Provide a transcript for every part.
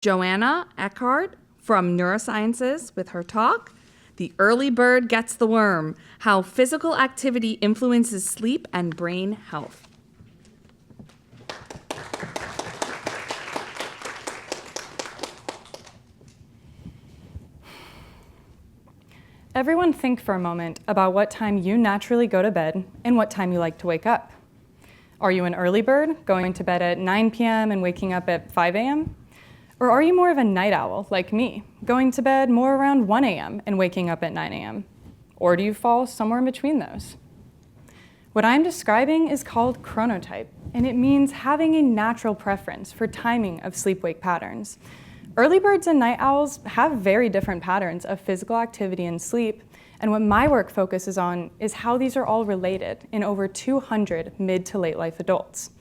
Joanna Eckhardt from Neurosciences with her talk, The Early Bird Gets the Worm, How Physical Activity Influences Sleep and Brain Health. Everyone think for a moment about what time you naturally go to bed and what time you like to wake up. Are you an early bird, going to bed at 9 p.m. and waking up at 5 a.m.? Or are you more of a night owl, like me, going to bed more around 1 a.m. and waking up at 9 a.m.? Or do you fall somewhere in between those? What I'm describing is called chronotype, and it means having a natural preference for timing of sleep-wake patterns. Early birds and night owls have very different patterns of physical activity and sleep, and what my work focuses on is how these are all related in over 200 mid to late life adults.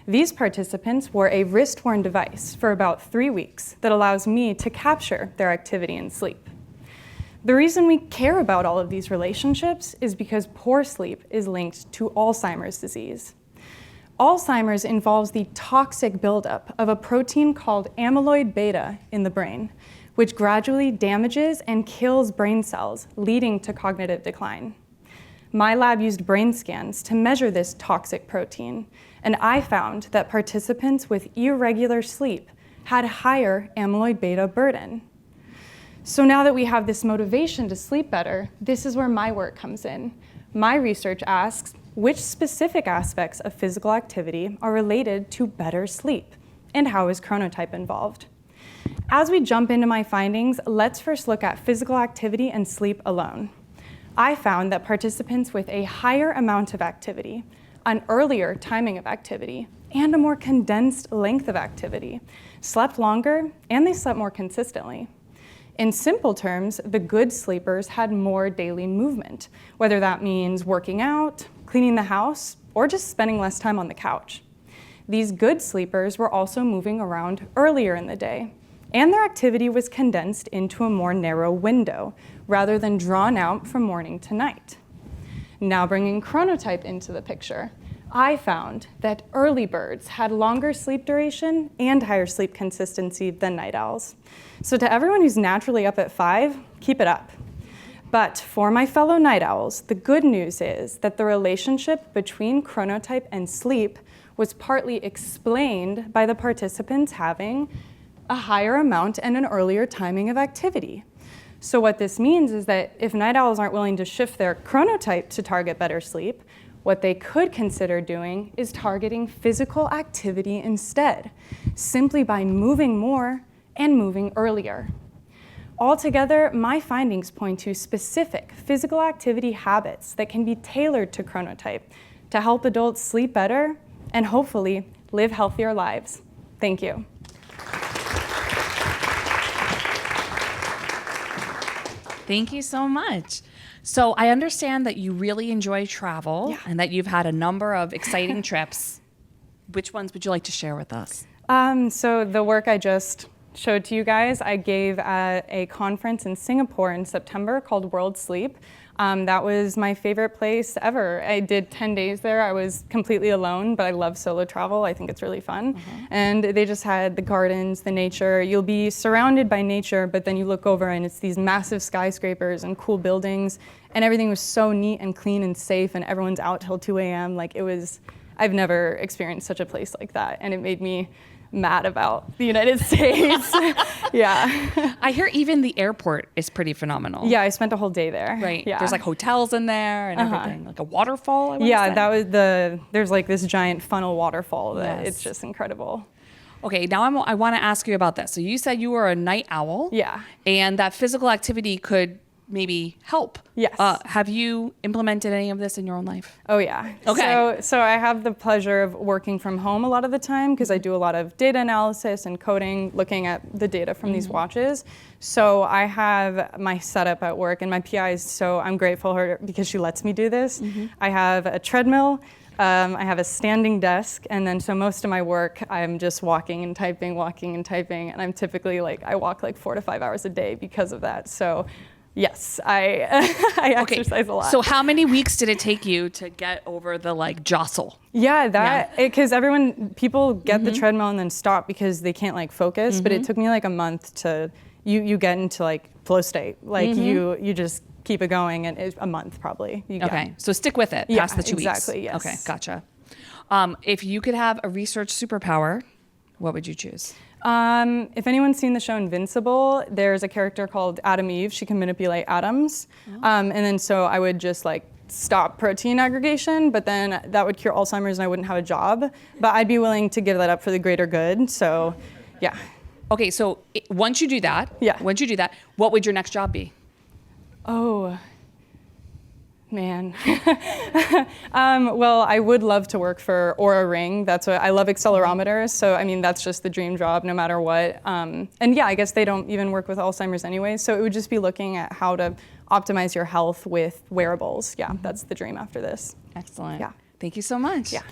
These participants wore a wrist-worn device for about 3 weeks that allows me to capture their activity and sleep. The reason we care about all of these relationships is because poor sleep is linked to Alzheimer's disease. Alzheimer's involves the toxic buildup of a protein called amyloid beta in the brain, which gradually damages and kills brain cells, leading to cognitive decline. My lab used brain scans to measure this toxic protein, and I found that participants with irregular sleep had higher amyloid beta burden. So now that we have this motivation to sleep better, this is where my work comes in. My research asks, which specific aspects of physical activity are related to better sleep, and how is chronotype involved? As we jump into my findings, let's first look at physical activity and sleep alone. I found that participants with a higher amount of activity, an earlier timing of activity, and a more condensed length of activity slept longer, and they slept more consistently. In simple terms, the good sleepers had more daily movement, whether that means working out, cleaning the house, or just spending less time on the couch. These good sleepers were also moving around earlier in the day, and their activity was condensed into a more narrow window, rather than drawn out from morning to night. Now bringing chronotype into the picture, I found that early birds had longer sleep duration and higher sleep consistency than night owls. So to everyone who's naturally up at 5, keep it up. But for my fellow night owls, the good news is that the relationship between chronotype and sleep was partly explained by the participants having a higher amount and an earlier timing of activity. So what this means is that if night owls aren't willing to shift their chronotype to target better sleep, what they could consider doing is targeting physical activity instead, simply by moving more and moving earlier. Altogether, my findings point to specific physical activity habits that can be tailored to chronotype to help adults sleep better and hopefully live healthier lives. Thank you. Thank you so much. So I understand that you really enjoy travel and that you've had a number of exciting trips. Which ones would you like to share with us? So the work I just showed to you guys, I gave at a conference in Singapore in September called World Sleep. That was my favorite place ever. I did 10 days there. I was completely alone, but I love solo travel. I think it's really fun. And they just had the gardens, the nature. You'll be surrounded by nature, but then you look over and it's these massive skyscrapers and cool buildings, and everything was so neat and clean and safe, and everyone's out till 2 a.m. Like it was, I've never experienced such a place like that, and it made me mad about the United States. Yeah. I hear even the airport is pretty phenomenal. Yeah, I spent a whole day there. Right. Yeah. There's like hotels in there and everything. Like a waterfall, I would Yeah, say. that was there's like this giant funnel waterfall that it's just incredible. Okay, now I want to ask you about this. So you said you were a night owl. Yeah. And that physical activity could maybe help. Yes. Have you implemented any of this in your own life? Oh yeah. Okay. So I have the pleasure of working from home a lot of the time because I do a lot of data analysis and coding, looking at the data from these watches. So I have my setup at work, and my PI is so I'm grateful her because she lets me do this. I have a treadmill. I have a standing desk, and then so most of my work I'm just walking and typing, and I'm typically I walk like 4 to 5 hours a day because of that. So Yes, I exercise a lot. So how many weeks did it take you to get over the like jostle? Yeah, because people get the treadmill and then stop because they can't like focus. But it took me like a month to you get into like flow state. Like you just keep it going, and it's a month probly. Okay, so stick with it past the 2 weeks. Exactly. Yes. Okay, gotcha. If you could have a research superpower, what would you choose? If anyone's seen the show Invincible, there's a character called Adam Eve. She can manipulate atoms. And then so I would just like stop protein aggregation, but then that would cure Alzheimer's and I wouldn't have a job. But I'd be willing to give that up for the greater good. So yeah. Okay, so once you do that, what would your next job be? Oh, man. Well, I would love to work for Oura Ring. That's what I love, accelerometers. So, I mean, that's just the dream job no matter what. And yeah, I guess they don't even work with Alzheimer's anyway. So it would just be looking at how to optimize your health with wearables. Yeah, that's the dream after this. Excellent. Yeah. Thank you so much. Yeah.